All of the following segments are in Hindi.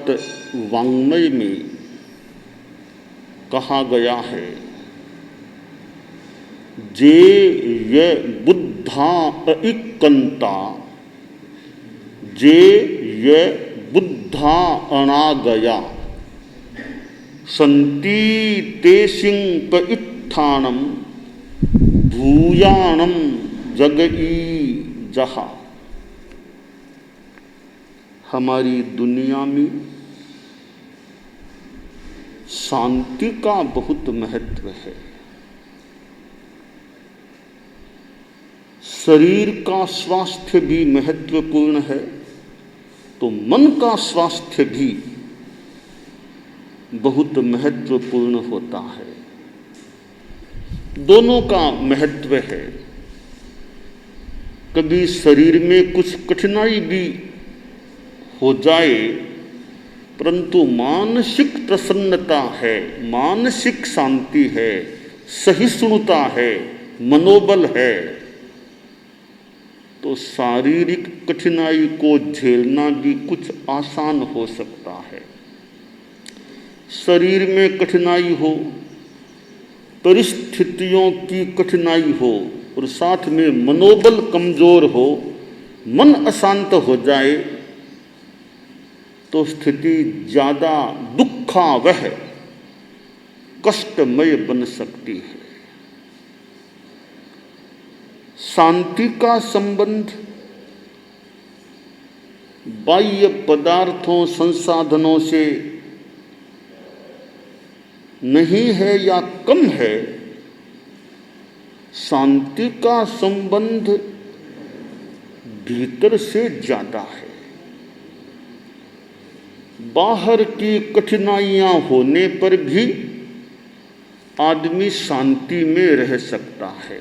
भागवत वाङ्मय में कहा गया है, जे ये बुद्धा इकंता, जे ये बुद्धा अनागया, संति तेसिंग इत्थानम भूयानम जगई जहा। हमारी दुनिया में शांति का बहुत महत्व है। शरीर का स्वास्थ्य भी महत्वपूर्ण है, तो मन का स्वास्थ्य भी बहुत महत्वपूर्ण होता है। दोनों का महत्व है। कभी शरीर में कुछ कठिनाई भी हो जाए, परंतु मानसिक प्रसन्नता है, मानसिक शांति है, सहिष्णुता है, मनोबल है, तो शारीरिक कठिनाई को झेलना भी कुछ आसान हो सकता है। शरीर में कठिनाई हो, परिस्थितियों की कठिनाई हो और साथ में मनोबल कमजोर हो, मन अशांत हो जाए, तो स्थिति ज्यादा दुखावह, कष्टमय बन सकती है। शांति का संबंध बाह्य पदार्थों संसाधनों से नहीं है या कम है। शांति का संबंध भीतर से ज्यादा है। बाहर की कठिनाइयां होने पर भी आदमी शांति में रह सकता है,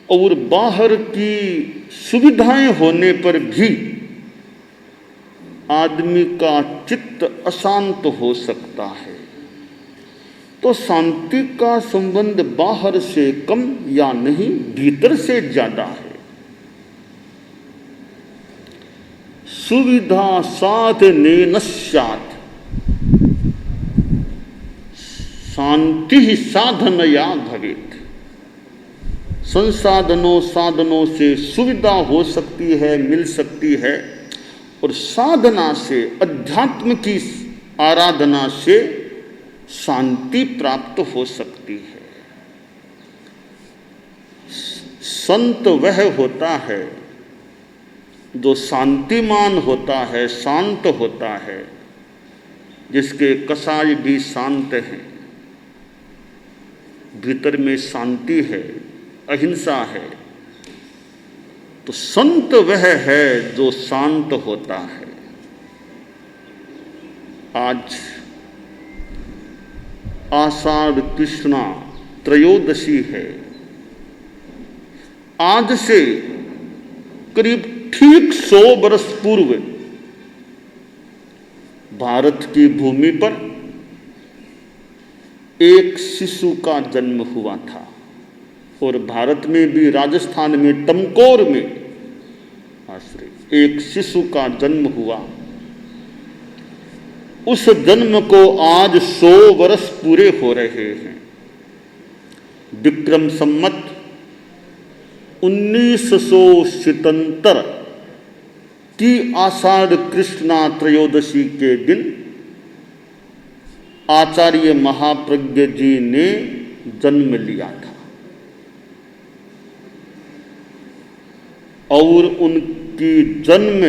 और बाहर की सुविधाएं होने पर भी आदमी का चित्त अशांत हो सकता है। तो शांति का संबंध बाहर से कम या नहीं, भीतर से ज्यादा है। सुविधा साधनेन स्यात् शांति साधनया भवेत्। संसाधनों साधनों से सुविधा हो सकती है, मिल सकती है, और साधना से, अध्यात्म की आराधना से शांति प्राप्त हो सकती है। संत वह होता है जो शांतिमान होता है, शांत होता है, जिसके कसाई भी शांत हैं, भीतर में शांति है, अहिंसा है। तो संत वह है जो शांत होता है। आज आषाढ़ कृष्णा त्रयोदशी है। आज से करीब ठीक 100 वर्ष पूर्व भारत की भूमि पर एक शिशु का जन्म हुआ था, और भारत में भी, राजस्थान में टमकोर में आश्रय एक शिशु का जन्म हुआ। उस जन्म को आज 100 वर्ष पूरे हो रहे हैं। विक्रम संमत 1977 की आषाढ़ कृष्णा त्रयोदशी के दिन आचार्य महाप्रज्ञ जी ने जन्म लिया था, और उनकी जन्म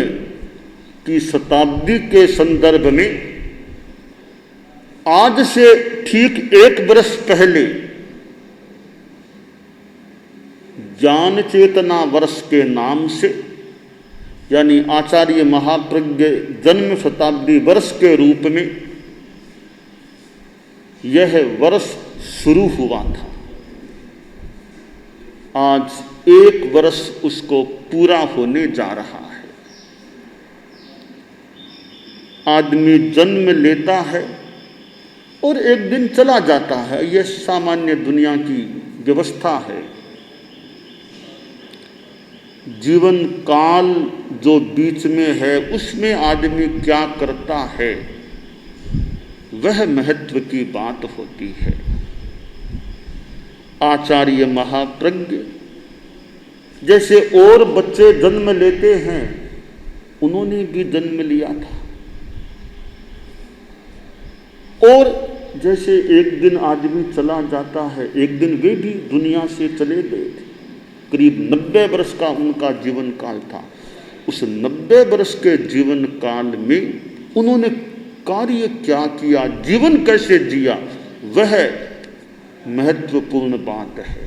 की शताब्दी के संदर्भ में आज से ठीक 1 वर्ष पहले ज्ञान चेतना वर्ष के नाम से, यानी आचार्य महाप्रज्ञ जन्म शताब्दी वर्ष के रूप में यह वर्ष शुरू हुआ था। आज 1 वर्ष उसको पूरा होने जा रहा है। आदमी जन्म लेता है और एक दिन चला जाता है, यह सामान्य दुनिया की व्यवस्था है। जीवन काल जो बीच में है उसमें आदमी क्या करता है, वह महत्व की बात होती है। आचार्य महाप्रज्ञ जैसे और बच्चे जन्म लेते हैं, उन्होंने भी जन्म लिया था। और जैसे एक दिन आदमी चला जाता है, एक दिन वे भी दुनिया से चले गए थे। करीब 90 वर्ष का उनका जीवन काल था। उस 90 वर्ष के जीवन काल में उन्होंने कार्य क्या किया, जीवन कैसे जिया, वह महत्वपूर्ण बात है।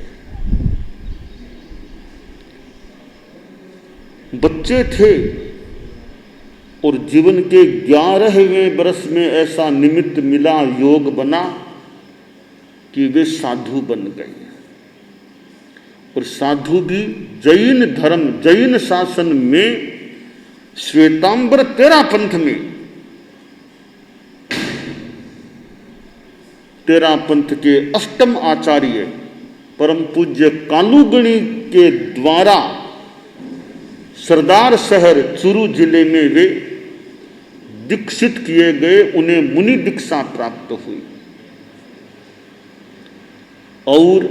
बच्चे थे और जीवन के 11वें वर्ष में ऐसा निमित्त मिला, योग बना कि वे साधु बन गए। और साधु भी जैन धर्म, जैन शासन में श्वेतांबर तेरा पंथ में, तेरा पंथ के अष्टम आचार्य परम पूज्य कालूगणी के द्वारा सरदार शहर चूरू जिले में वे दीक्षित किए गए। उन्हें मुनि दीक्षा प्राप्त हुई और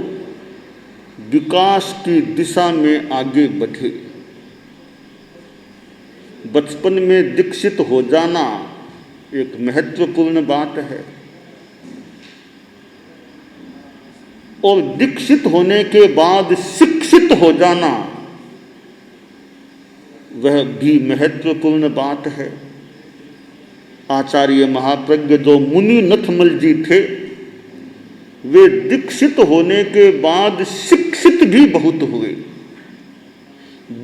विकास की दिशा में आगे बढ़े। बचपन में दीक्षित हो जाना एक महत्वपूर्ण बात है और दीक्षित होने के बाद शिक्षित हो जाना वह भी महत्वपूर्ण बात है। आचार्य महाप्रज्ञ जो मुनि नथमल जी थे, वे दीक्षित होने के बाद शिक्षित भी बहुत हुए।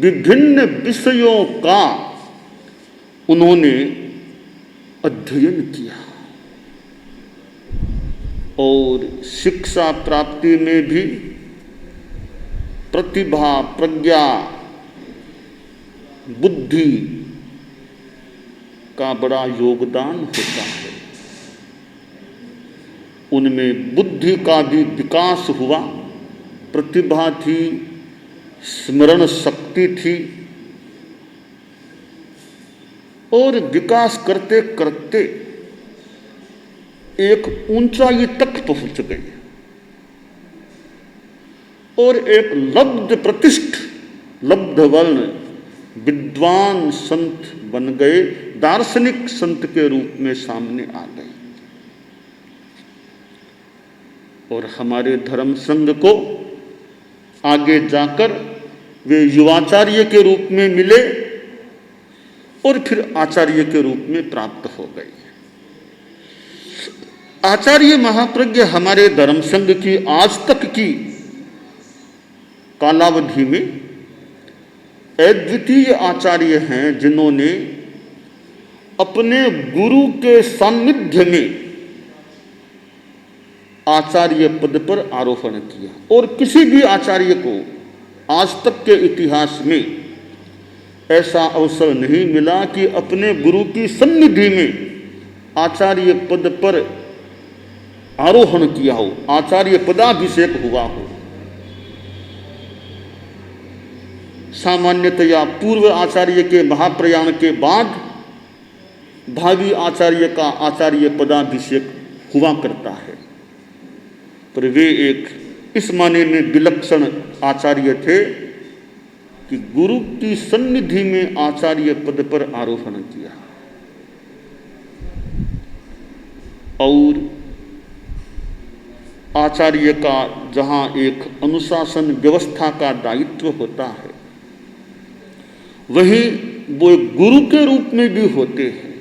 विभिन्न विषयों का उन्होंने अध्ययन किया और शिक्षा प्राप्ति में भी प्रतिभा, प्रज्ञा, बुद्धि का बड़ा योगदान होता है। उनमें बुद्धि का भी विकास हुआ, प्रतिभा थी, स्मरण शक्ति थी और विकास करते करते एक ऊंचाई तक पहुंच गए और एक लब्ध प्रतिष्ठ, लब्ध वर्ण विद्वान संत बन गए, दार्शनिक संत के रूप में सामने आ गए। और हमारे धर्म संघ को आगे जाकर वे युवाचार्य के रूप में मिले और फिर आचार्य के रूप में प्राप्त हो गए। आचार्य महाप्रज्ञ हमारे धर्म संघ की आज तक की कालावधि में अद्वितीय आचार्य हैं, जिन्होंने अपने गुरु के सानिध्य में आचार्य पद पर आरोहण किया। और किसी भी आचार्य को आज तक के इतिहास में ऐसा अवसर नहीं मिला कि अपने गुरु की सन्निधि में आचार्य पद पर आरोहण किया हो, आचार्य पदाभिषेक हुआ हो। सामान्यतया पूर्व आचार्य के महाप्रयाण के बाद भावी आचार्य का आचार्य पदाभिषेक हुआ करता है, पर वे एक इस माने में विलक्षण आचार्य थे कि गुरु की सन्निधि में आचार्य पद पर आरोहण किया और आचार्य का जहाँ एक अनुशासन व्यवस्था का दायित्व होता है, वहीं वो एक गुरु के रूप में भी होते हैं।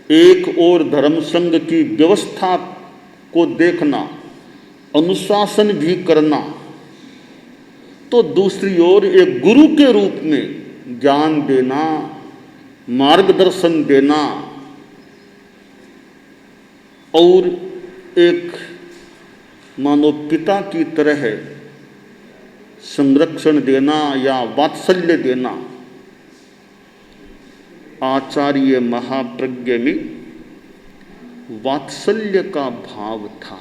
एक और धर्म संघ की व्यवस्था को देखना, अनुशासन भी करना, तो दूसरी ओर एक गुरु के रूप में ज्ञान देना, मार्गदर्शन देना और एक मानो पिता की तरह संरक्षण देना या वात्सल्य देना, आचार्य महाप्रज्ञ में वात्सल्य का भाव था,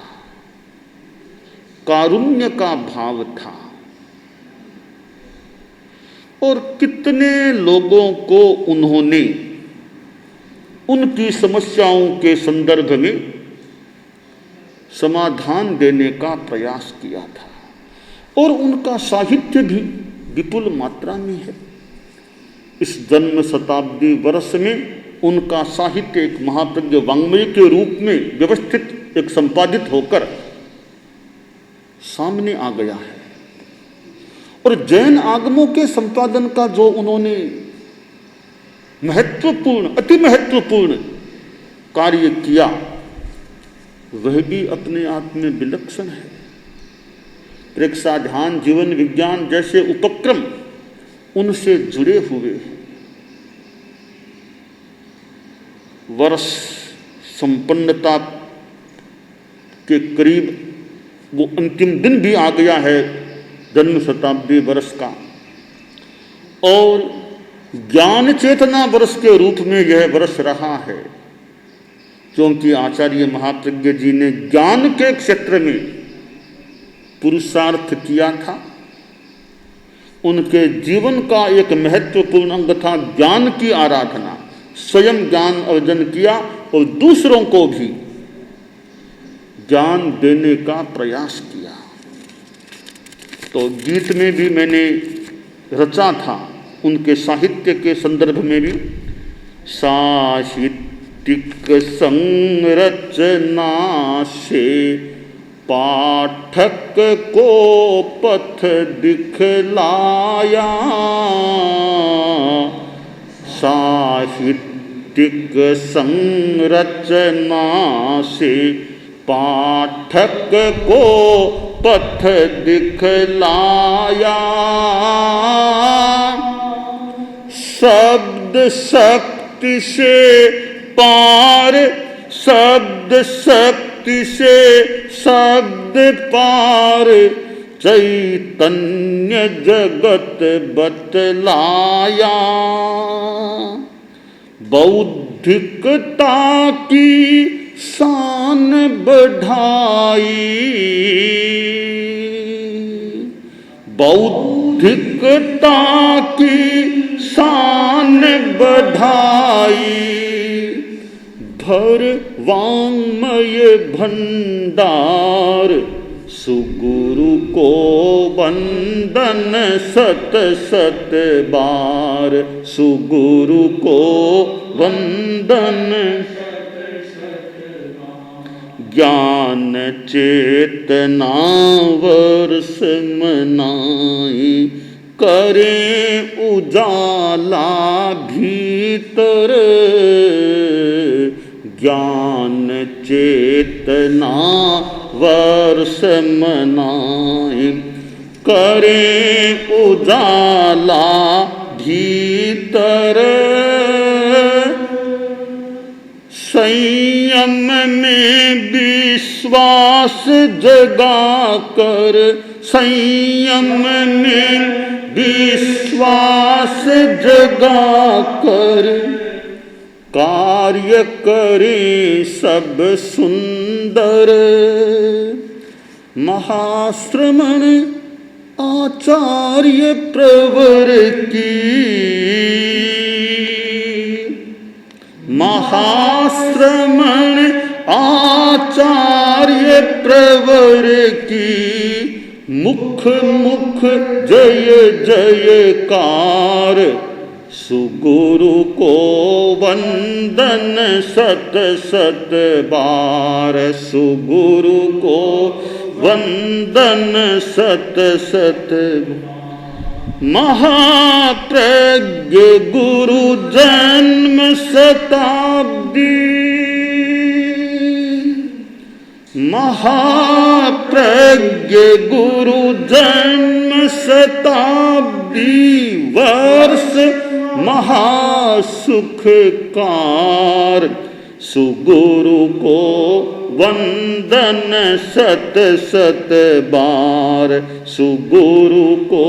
कारुण्य का भाव था। और कितने लोगों को उन्होंने उनकी समस्याओं के संदर्भ में समाधान देने का प्रयास किया था। और उनका साहित्य भी विपुल मात्रा में है। इस जन्म शताब्दी वर्ष में उनका साहित्य एक महाप्रज्ञ वाङ्मय के रूप में व्यवस्थित एक संपादित होकर सामने आ गया है। और जैन आगमों के संपादन का जो उन्होंने महत्वपूर्ण, अति महत्वपूर्ण कार्य किया, वह भी अपने आप में विलक्षण है। प्रेक्षा, ध्यान, जीवन विज्ञान जैसे उपक्रम उनसे जुड़े हुए हैं। वर्ष संपन्नता के करीब वो अंतिम दिन भी आ गया है जन्म शताब्दी वर्ष का, और ज्ञान चेतना वर्ष के रूप में यह वर्ष रहा है, क्योंकि आचार्य महाप्रज्ञ जी ने ज्ञान के क्षेत्र में पुरुषार्थ किया था। उनके जीवन का एक महत्वपूर्ण अंग था ज्ञान की आराधना। स्वयं ज्ञान अर्जन किया और दूसरों को भी ज्ञान देने का प्रयास किया। तो गीत में भी मैंने रचा था, उनके साहित्य के संदर्भ में भी, साहित्यिक संरचना से पाठक को पथ दिखलाया, साहित्यिक संरचना से पाठक को पथ दिखलाया, शब्द शक्ति से पार, शब्द शक्ति से शब्द पार, चैतन्य जगत बतलाया, बौद्धिकता की शान बढ़ाई, बौद्धिकता की शान बढ़ाई, भर वाङ्मय भंडार, सुगुरु को वंदन सत सत बार, सुगुरु को वंदन, ज्ञान चेतना वर्ष मनाई, करें उजाला भीतर, ज्ञान चेतना वर्ष मनाई, करें उजाला भीतर, संयम में विश्वास जगा कर, संयम में विश्वास जगा कर, कार्य करें सब सुंदर, महाश्रमण आचार्य प्रवर की, महाश्रमण आचार्य प्रवर की, मुख मुख जय जयकार, सुगुरु को वंदन सत सत बार, सुगुरु को वंदन सत सत, महाप्रज्ञ गुरु जन्म शताब्दी, महाप्रज्ञ गुरु जन्म शताब्दी वर्ष महासुखकार, सुगुरु को वंदन सत सत बार, सुगुरु को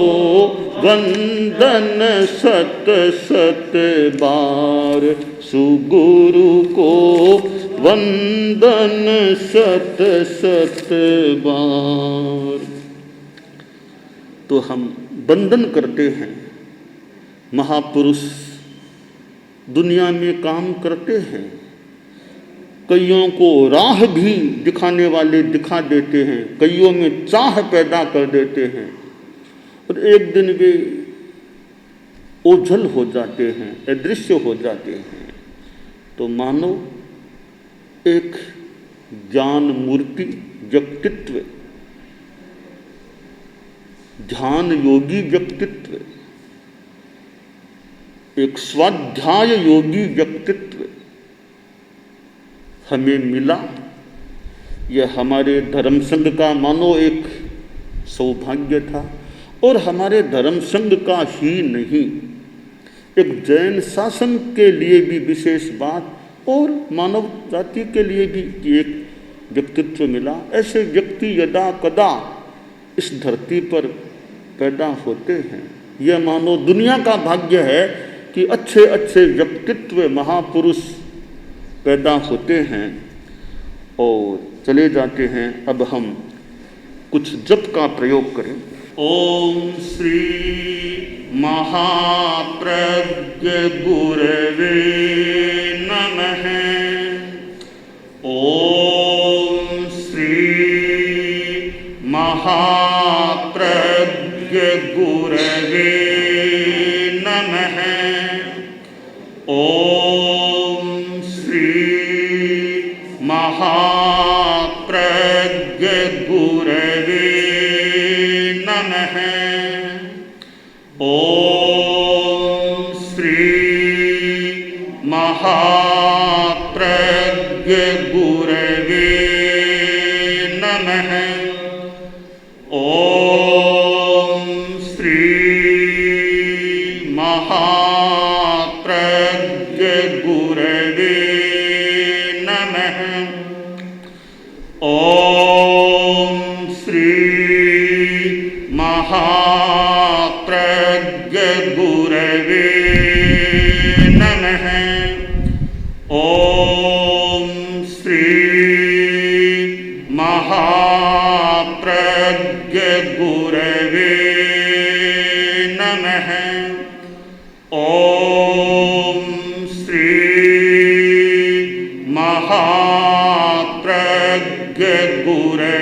वंदन सत सत बार, सुगुरु को वंदन सत सत बार। तो हम वंदन करते हैं महापुरुष दुनिया में काम करते हैं, कईयों को राह भी दिखाने वाले दिखा देते हैं, कईयों में चाह पैदा कर देते हैं, और एक दिन वे ओझल हो जाते हैं, अदृश्य हो जाते हैं। तो मानो एक ज्ञान मूर्ति व्यक्तित्व, ध्यान योगी व्यक्तित्व, एक स्वाध्याय योगी व्यक्तित्व हमें मिला। यह हमारे धर्म संघ का मानो एक सौभाग्य था, और हमारे धर्म संघ का ही नहीं, एक जैन शासन के लिए भी विशेष बात, और मानव जाति के लिए भी एक व्यक्तित्व मिला। ऐसे व्यक्ति यदा कदा इस धरती पर पैदा होते हैं। यह मानो दुनिया का भाग्य है कि अच्छे अच्छे व्यक्तित्व महापुरुष पैदा होते हैं। और चले जाते हैं, अब हम कुछ जप का प्रयोग करें। ओम श्री महाप्रज्ञ गुरवे नमः। ओम श्री महाप्रज्ञ गुरवे नमः। ओम श्री महाप्रज्ञ गुरवे नमः। ओम श्री महाप्रज्ञ गुरवे नमः। ओम श्री महाप्रज्ञ गुरवे नमः। ओम श्री महाप्रज्ञ गुरवे नमः। ओम श्री महाप्रज्ञ गुरवे नमः। ओम श्री महाप्रज्ञ गुरवे नमः। ओम श्री महाप्रज्ञ गुरवे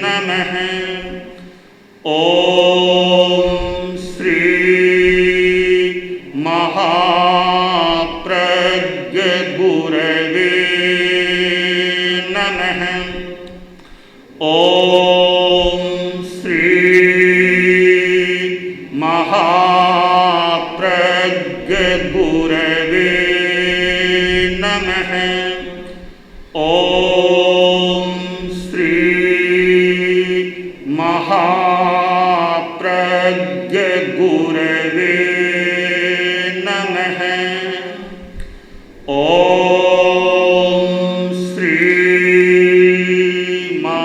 नमः। ओम श्री महाप्रज्ञ गुरवे नमः। ओम श्री महाप्रज्ञ गुरवे नमः। ओम श्री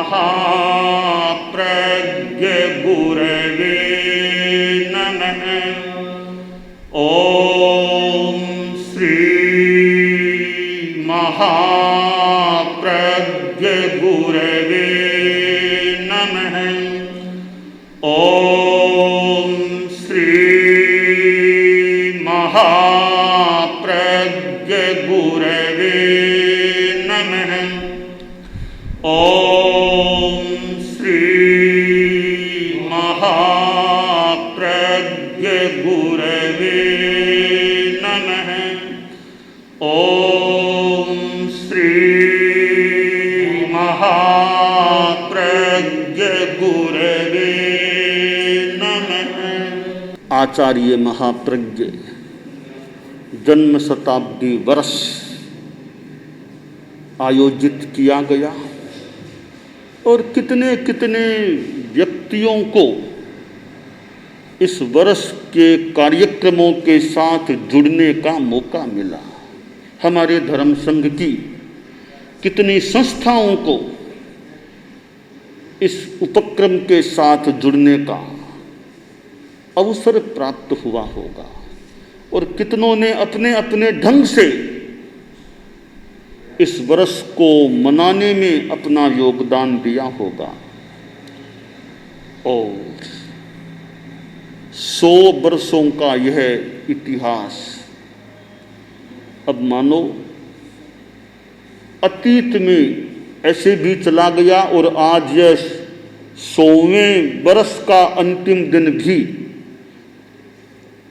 महाप्रज्ञ गुरवे नमः। ओम श्री महाप्रज्ञ गुरवे नमः। ओम श्री महाप्रज्ञ गुरवे नमः। ओम श्री महाप्रज्ञ गुरवे नमः। ओम श्री महाप्रज्ञ गुरवे नमः। आचार्य महाप्रज्ञ जन्म शताब्दी वर्ष आयोजित किया गया, और कितने कितने व्यक्तियों को इस वर्ष के कार्यक्रमों के साथ जुड़ने का मौका मिला। हमारे धर्म संघ की कितनी संस्थाओं को इस उपक्रम के साथ जुड़ने का अवसर प्राप्त हुआ होगा, और कितनों ने अपने अपने ढंग से इस वर्ष को मनाने में अपना योगदान दिया होगा। और 100 वर्षों का यह इतिहास अब मानो अतीत में ऐसे भी चला गया और आज यह 100वें वर्ष का अंतिम दिन भी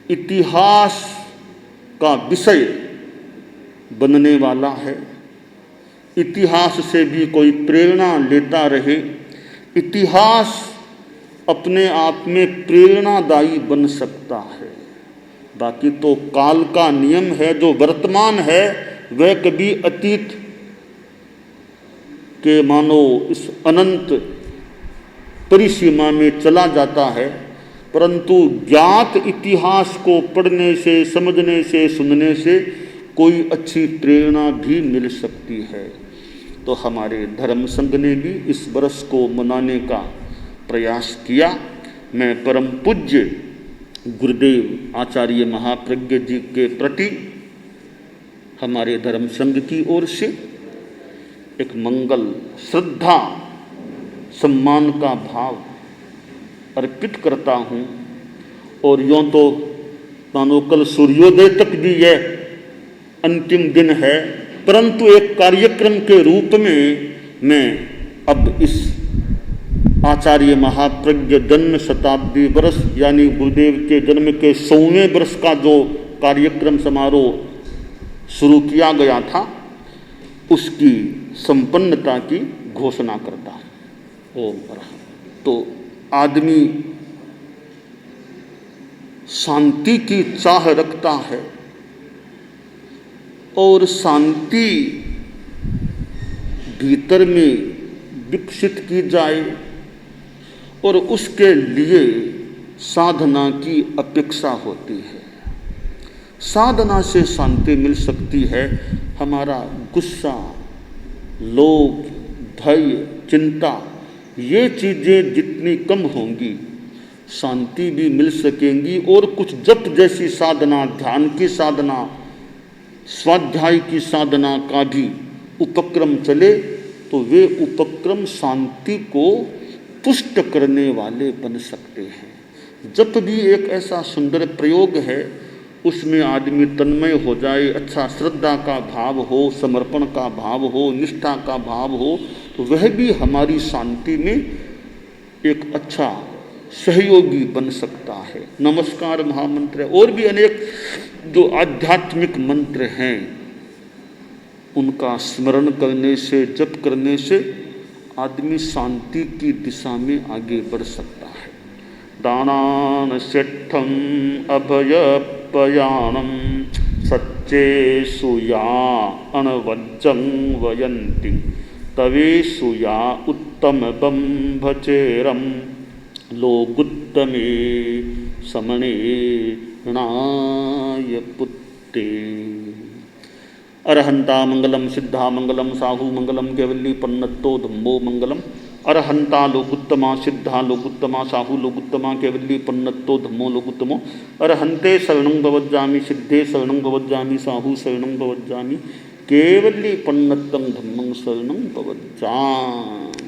इतिहास का विषय बनने वाला है। इतिहास से भी कोई प्रेरणा लेता रहे। इतिहास अपने आप में प्रेरणादायी बन सकता है। बाकी तो काल का नियम है, जो वर्तमान है वह कभी अतीत के मानो इस अनंत परिसीमा में चला जाता है, परंतु ज्ञात इतिहास को पढ़ने से, समझने से, सुनने से कोई अच्छी प्रेरणा भी मिल सकती है। तो हमारे धर्म संघ ने भी इस वर्ष को मनाने का प्रयास किया। मैं परम पूज्य गुरुदेव आचार्य महाप्रज्ञ जी के प्रति हमारे धर्म संघ की ओर से एक मंगल, श्रद्धा, सम्मान का भाव अर्पित करता हूँ। और यूँ तो मानो कल सूर्योदय तक भी यह अंतिम दिन है, परंतु एक कार्यक्रम के रूप में मैं अब इस आचार्य महाप्रज्ञ जन्म शताब्दी वर्ष यानी गुरुदेव के जन्म के 100वें वर्ष का जो कार्यक्रम समारोह शुरू किया गया था, उसकी संपन्नता की घोषणा करता हूँ। ओम अर्हम्। तो आदमी शांति की चाह रखता है और शांति भीतर में विकसित की जाए और उसके लिए साधना की अपेक्षा होती है। साधना से शांति मिल सकती है। हमारा गुस्सा, लोभ, भय, चिंता, ये चीज़ें जितनी कम होंगी शांति भी मिल सकेंगी। और कुछ जप जैसी साधना, ध्यान की साधना, स्वाध्याय की साधना का भी उपक्रम चले तो वे उपक्रम शांति को पुष्ट करने वाले बन सकते हैं। जप भी एक ऐसा सुंदर प्रयोग है, उसमें आदमी तन्मय हो जाए, अच्छा श्रद्धा का भाव हो, समर्पण का भाव हो, निष्ठा का भाव हो, तो वह भी हमारी शांति में एक अच्छा सहयोगी बन सकता है। नमस्कार महामंत्र और भी अनेक जो आध्यात्मिक मंत्र हैं, उनका स्मरण करने से, जप करने से आदमी शांति की दिशा में आगे बढ़ सकता है। दानान सेठम अभयपयाणम सच्चेषु या अनवज्जं वयन्ति तवेषु या उत्तम बंभचेरम लोगुत्तमे समणे नाय पुत्ते। अरहंता मंगलम सिद्धा मंगलम साहू मंगलम केवली पन्नतो धम्मो मंगलम। अरहंता लोकुत्तमा सिद्धा लोकुत्तमा साहू लोकुत्तमा केवली पन्नतो धम्मो लोकुत्तमो। अरहंते शरणं भवज्जामि सिद्धे शरणं भवज्जामि साहू शरणं भवज्जामि केवली पन्नतं धम्मं शरणं भवज्जामि।